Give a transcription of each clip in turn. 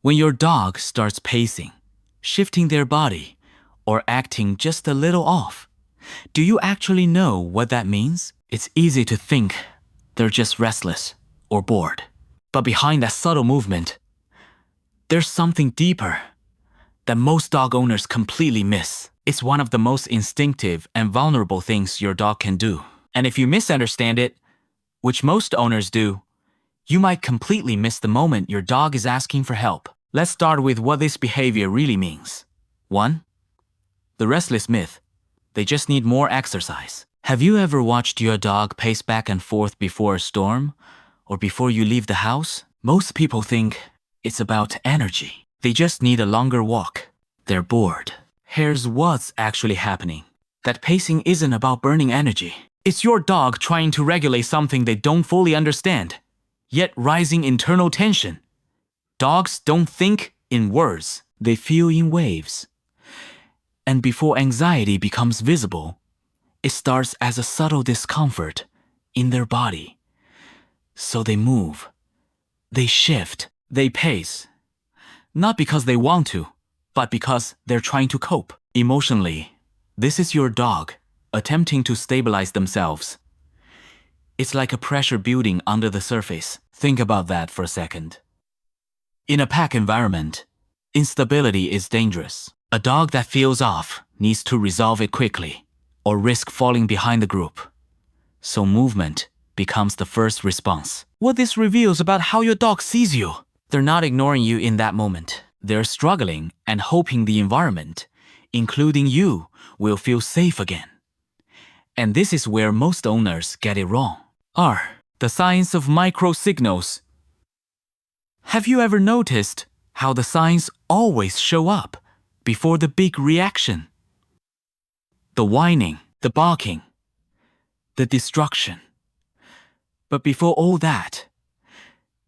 When your dog starts pacing, shifting their body, or acting just a little off, do you actually know what that means? It's easy to think they're just restless or bored. But behind that subtle movement, there's something deeper that most dog owners completely miss. It's one of the most instinctive and vulnerable things your dog can do. And if you misunderstand it, which most owners do, you might completely miss the moment your dog is asking for help. Let's start with what this behavior really means. 1. The restless myth. They just need more exercise. Have you ever watched your dog pace back and forth before a storm or before you leave the house? Most people think it's about energy. They just need a longer walk. They're bored. Here's what's actually happening. That pacing isn't about burning energy. It's your dog trying to regulate something they don't fully understand, yet rising internal tension. Dogs don't think in words. They feel in waves. And before anxiety becomes visible, it starts as a subtle discomfort in their body. So they move, they shift, they pace. Not because they want to, but because they're trying to cope. Emotionally, this is your dog attempting to stabilize themselves. It's like a pressure building under the surface. Think about that for a second. In a pack environment, instability is dangerous. A dog that feels off needs to resolve it quickly, or risk falling behind the group. So movement becomes the first response. What this reveals about how your dog sees you. They're not ignoring you in that moment. They're struggling and hoping the environment, including you, will feel safe again. And this is where most owners get it wrong. R. The science of micro signals. Have you ever noticed how the signs always show up before the big reaction? The whining, the barking, the destruction. But before all that,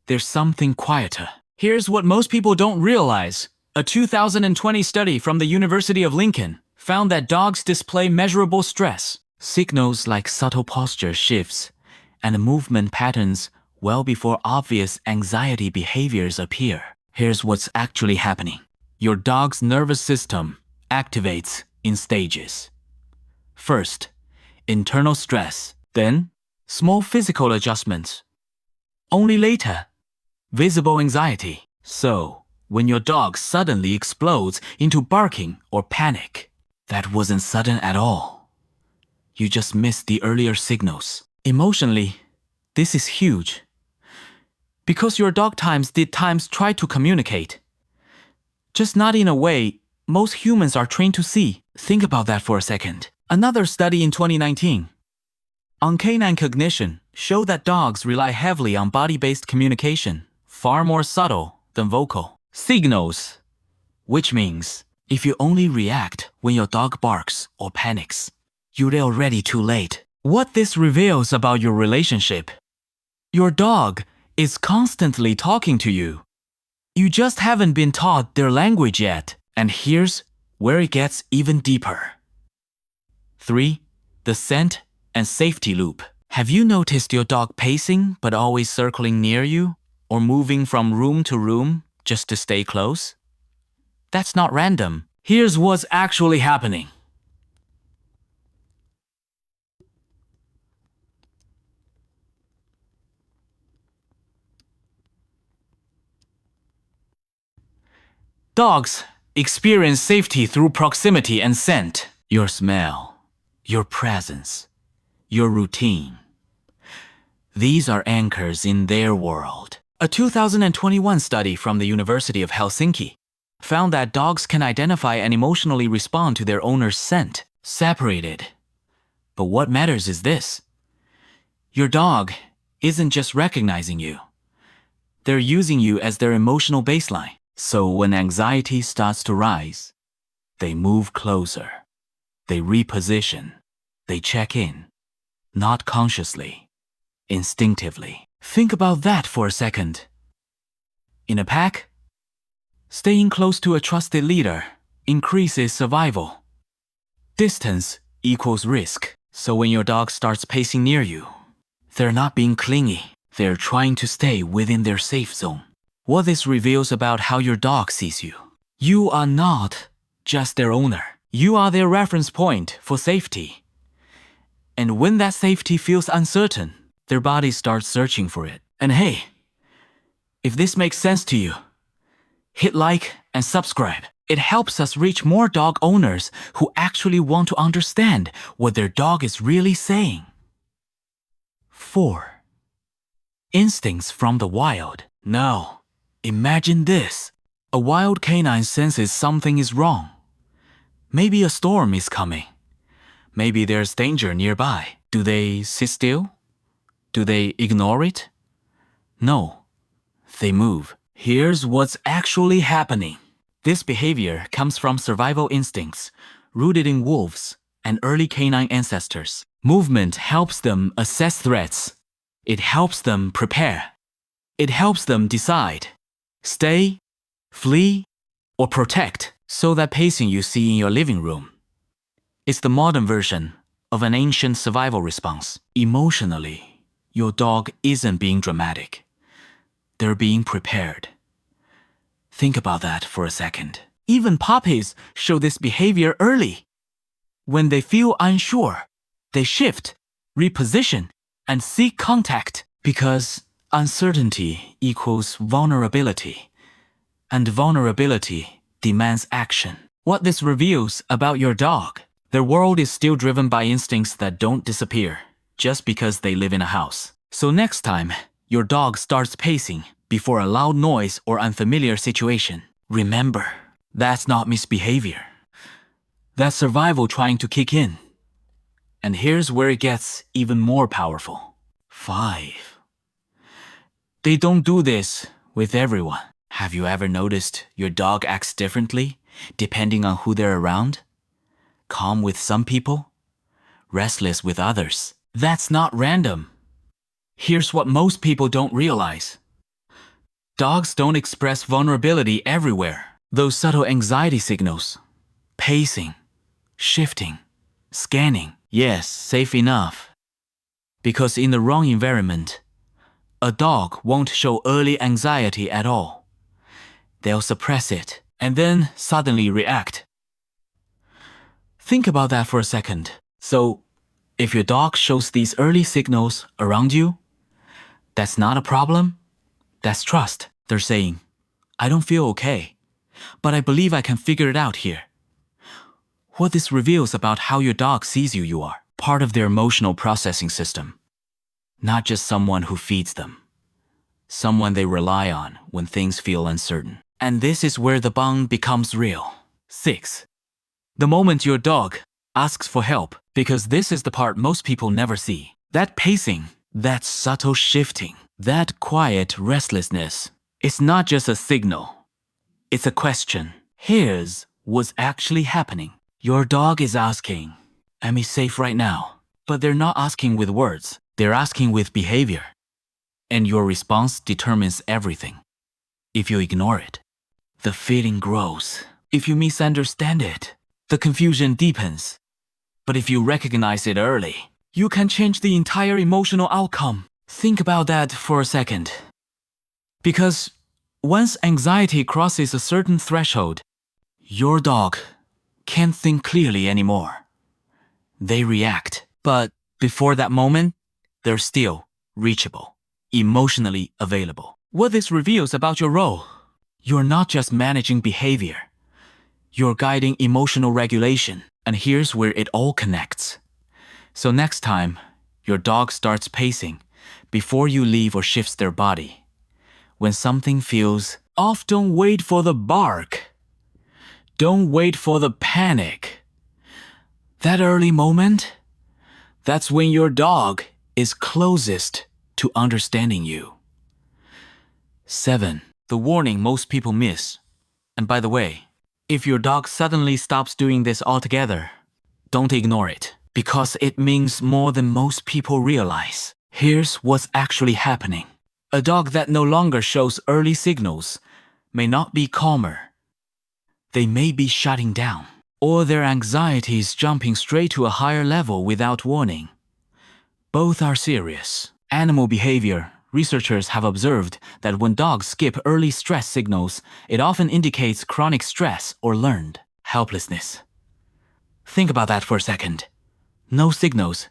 there's something quieter. Here's what most people don't realize. A 2020 study from the University of Lincoln found that dogs display measurable stress, signals like subtle posture shifts and movement patterns well before obvious anxiety behaviors appear. Here's what's actually happening. Your dog's nervous system activates in stages. First, internal stress, then small physical adjustments. Only later, visible anxiety. So, when your dog suddenly explodes into barking or panic, that wasn't sudden at all. You just missed the earlier signals. Emotionally, this is huge. Because your dog did times try to communicate, just not in a way most humans are trained to see. Think about that for a second. Another study in 2019 on canine cognition showed that dogs rely heavily on body-based communication, far more subtle than vocal signals. Which means, if you only react when your dog barks or panics, you're already too late. What this reveals about your relationship. Your dog is constantly talking to you. You just haven't been taught their language yet. And here's where it gets even deeper. 3. The scent and safety loop. Have you noticed your dog pacing but always circling near you, or moving from room to room just to stay close? That's not random. Here's what's actually happening. Dogs experience safety through proximity and scent. Your smell, your presence, your routine. These are anchors in their world. A 2021 study from the University of Helsinki found that dogs can identify and emotionally respond to their owner's scent, separated. But what matters is this. Your dog isn't just recognizing you. They're using you as their emotional baseline. So when anxiety starts to rise, they move closer. They reposition. They check in. Not consciously, instinctively. Think about that for a second. In a pack, staying close to a trusted leader increases survival. Distance equals risk. So when your dog starts pacing near you, they're not being clingy. They're trying to stay within their safe zone. What this reveals about how your dog sees you. You are not just their owner. You are their reference point for safety. And when that safety feels uncertain, their body starts searching for it. And hey, if this makes sense to you, hit like and subscribe. It helps us reach more dog owners who actually want to understand what their dog is really saying. 4. Instincts from the wild. Now, imagine this. A wild canine senses something is wrong. Maybe a storm is coming. Maybe there's danger nearby. Do they sit still? Do they ignore it? No, they move. Here's what's actually happening. This behavior comes from survival instincts rooted in wolves and early canine ancestors. Movement helps them assess threats. It helps them prepare. It helps them decide. Stay, flee, or protect. So that pacing you see in your living room is the modern version of an ancient survival response. Emotionally, your dog isn't being dramatic. They're being prepared. Think about that for a second. Even puppies show this behavior early. When they feel unsure, they shift, reposition, and seek contact because uncertainty equals vulnerability, and vulnerability demands action. What this reveals about your dog: their world is still driven by instincts that don't disappear just because they live in a house. So next time your dog starts pacing before a loud noise or unfamiliar situation, remember, that's not misbehavior. That's survival trying to kick in. And here's where it gets even more powerful. 5. They don't do this with everyone. Have you ever noticed your dog acts differently depending on who they're around? Calm with some people, restless with others. That's not random. Here's what most people don't realize. Dogs don't express vulnerability everywhere. Those subtle anxiety signals, pacing, shifting, scanning, yes, safe enough. Because in the wrong environment, a dog won't show early anxiety at all. They'll suppress it and then suddenly react. Think about that for a second. So, if your dog shows these early signals around you, that's not a problem. That's trust. They're saying, I don't feel okay, but I believe I can figure it out here. What this reveals about how your dog sees you, you are part of their emotional processing system. Not just someone who feeds them. Someone they rely on when things feel uncertain. And this is where the bond becomes real. 6. The moment your dog asks for help, because this is the part most people never see. That pacing, that subtle shifting, that quiet restlessness, it's not just a signal. It's a question. Here's what's actually happening. Your dog is asking, am I safe right now? But they're not asking with words. They're asking with behavior. And your response determines everything. If you ignore it, the feeling grows. If you misunderstand it, the confusion deepens. But if you recognize it early, you can change the entire emotional outcome. Think about that for a second. Because once anxiety crosses a certain threshold, your dog can't think clearly anymore. They react. But before that moment, they're still reachable, emotionally available. What this reveals about your role: you're not just managing behavior. You're guiding emotional regulation. And here's where it all connects. So next time your dog starts pacing before you leave or shifts their body, when something feels off, don't wait for the bark. Don't wait for the panic. That early moment, that's when your dog is closest to understanding you. 7. The warning most people miss. And by the way, if your dog suddenly stops doing this altogether, don't ignore it, because it means more than most people realize. Here's what's actually happening. A dog that no longer shows early signals may not be calmer. They may be shutting down, or their anxiety is jumping straight to a higher level without warning. Both are serious. Animal behavior Researchers have observed that when dogs skip early stress signals, it often indicates chronic stress or learned helplessness. Think about that for a second. No signals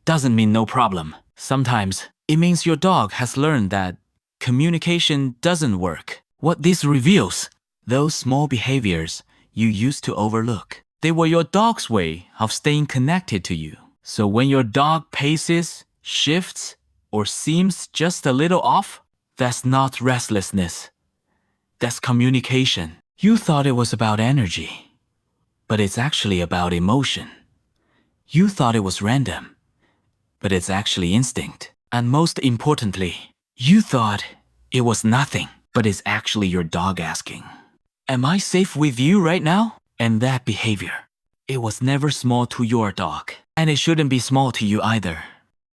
doesn't mean no problem. Sometimes it means your dog has learned that communication doesn't work. What this reveals, those small behaviors you used to overlook, they were your dog's way of staying connected to you. So when your dog paces, shifts, or seems just a little off, that's not restlessness. That's communication. You thought it was about energy, but it's actually about emotion. You thought it was random, but it's actually instinct. And most importantly, you thought it was nothing, but it's actually your dog asking, "Am I safe with you right now?" And that behavior, it was never small to your dog, and it shouldn't be small to you either.